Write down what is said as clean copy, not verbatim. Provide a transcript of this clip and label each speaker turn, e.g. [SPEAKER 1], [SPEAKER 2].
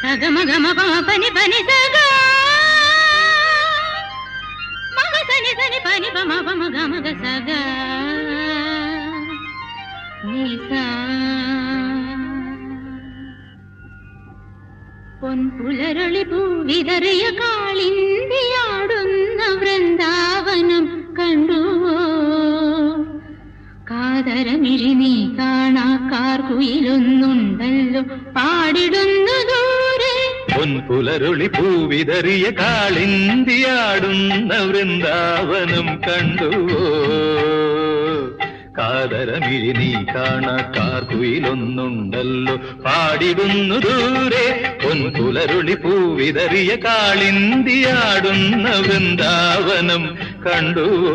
[SPEAKER 1] సగమ గమ పమ పని పని సగ మగ సని సని పని పమ పమ గమ గ సగ నిసా പൊൻപുലരളി പൂവിതറിയ കാളിന്തിയാടുന്ന വൃന്ദാവനം കണ്ടുവോ കാതരമിഴി നീ കാണാക്കാർ കുയിലൊന്നുണ്ടല്ലോ പാടിടുന്നു ദൂരെ
[SPEAKER 2] പൊൻപുലരളി പൂവിതറിയ കാളിന്തിയാടുന്ന വൃന്ദാവനം കണ്ടുവോ കാതരമിഴി നീ കാണാക്കാർ കുയിലൊന്നുണ്ടല്ലോ പാടിടുന്നു ദൂരെ പൊൻപുലരുളി പൂവിതറിയ കാളിന്തിയാടുന്ന വൃന്ദാവനം കണ്ടുവോ